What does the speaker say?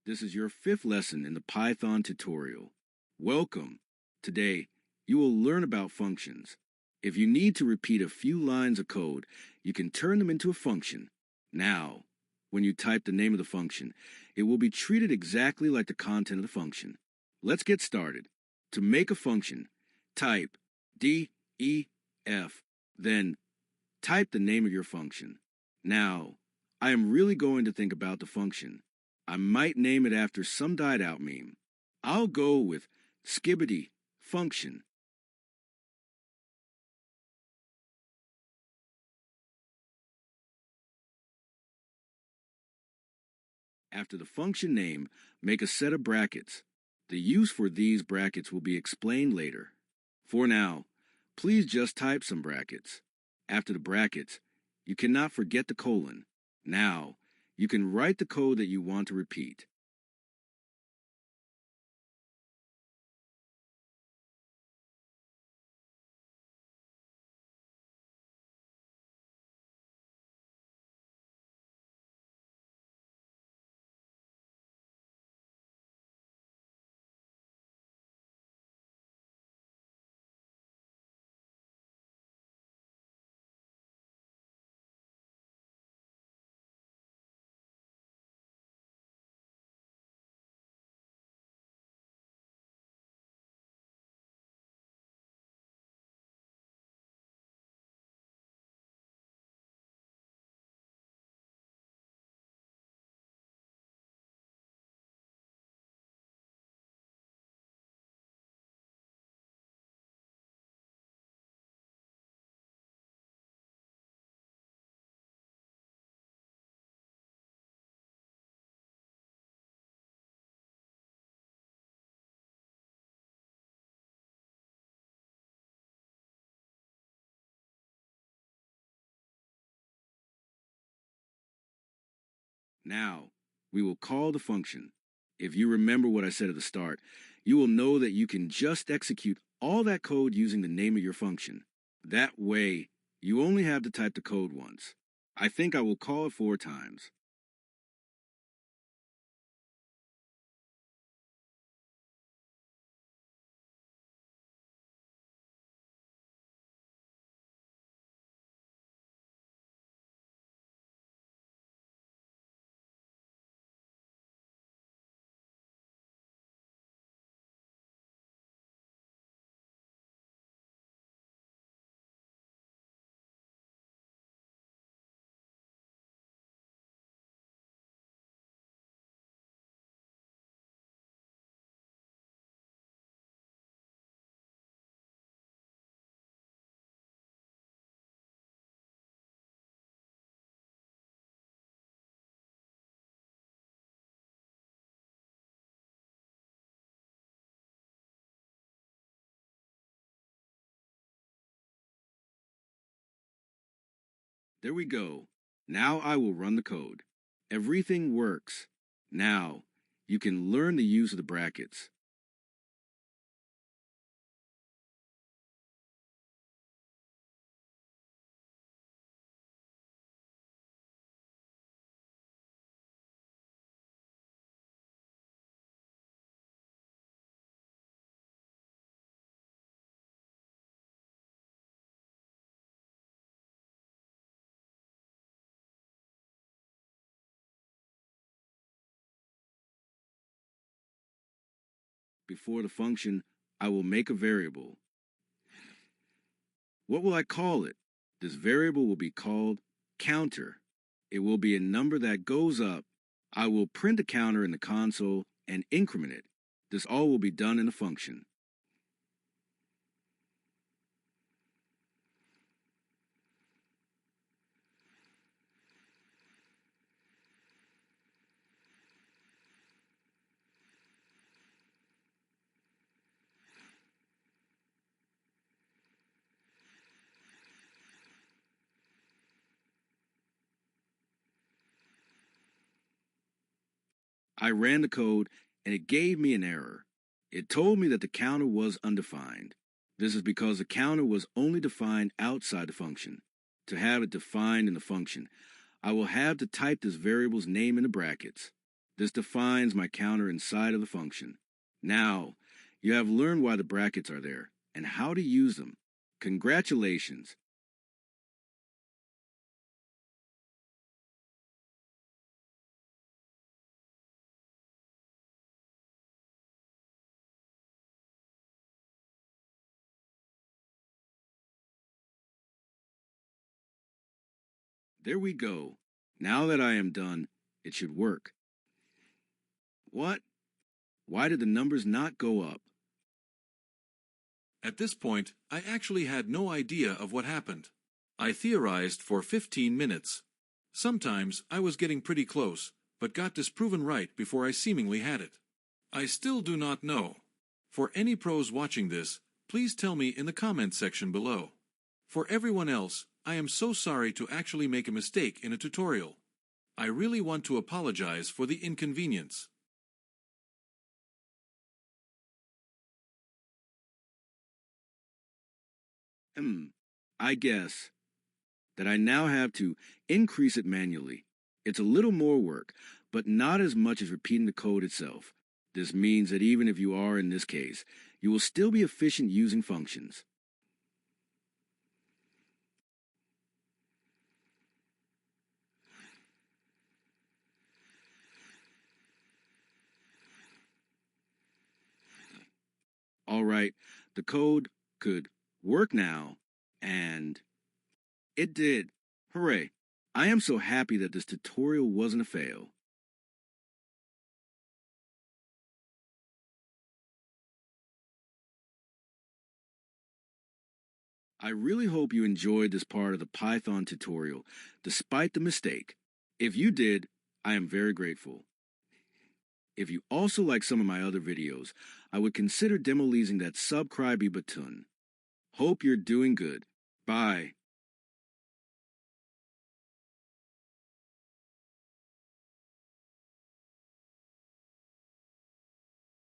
This is your fifth lesson in the Python tutorial. Welcome. Today, you will learn about functions. If you need to repeat a few lines of code, you can turn them into a function. Now, when you type the name of the function, it will be treated exactly like the content of the function. Let's get started. To make a function, type def, then type the name of your function. Now, I am really going to think about the function. I might name it after some died-out meme. I'll go with Skibidi function. After the function name, make a set of brackets. The use for these brackets will be explained later. For now, please just type some brackets. After the brackets, you cannot forget the colon. Now, you can write the code that you want to repeat. Now, we will call the function. If you remember what I said at the start, you will know that you can just execute all that code using the name of your function. That way, you only have to type the code once. I think I will call it 4 times. There we go. Now I will run the code. Everything works. Now, you can learn the use of the brackets. Before the function, I will make a variable. What will I call it? This variable will be called counter. It will be a number that goes up. I will print a counter in the console and increment it. This all will be done in the function. I ran the code and it gave me an error. It told me that the counter was undefined. This is because the counter was only defined outside the function. To have it defined in the function, I will have to type this variable's name in the brackets. This defines my counter inside of the function. Now, you have learned why the brackets are there and how to use them. Congratulations! There we go. Now that I am done, it should work. What? Why did the numbers not go up? At this point, I actually had no idea of what happened. I theorized for 15 minutes. Sometimes I was getting pretty close, but got disproven right before I seemingly had it. I still do not know. For any pros watching this, please tell me in the comments section below. For everyone else, I am so sorry to actually make a mistake in a tutorial. I really want to apologize for the inconvenience. I guess that I now have to increase it manually. It's a little more work, but not as much as repeating the code itself. This means that even if you are in this case, you will still be efficient using functions. All right, the code could work now, and it did. Hooray! I am so happy that this tutorial wasn't a fail. I really hope you enjoyed this part of the Python tutorial, despite the mistake. If you did, I am very grateful. If you also like some of my other videos, I would consider demolising that subscribe button. Hope you're doing good. Bye.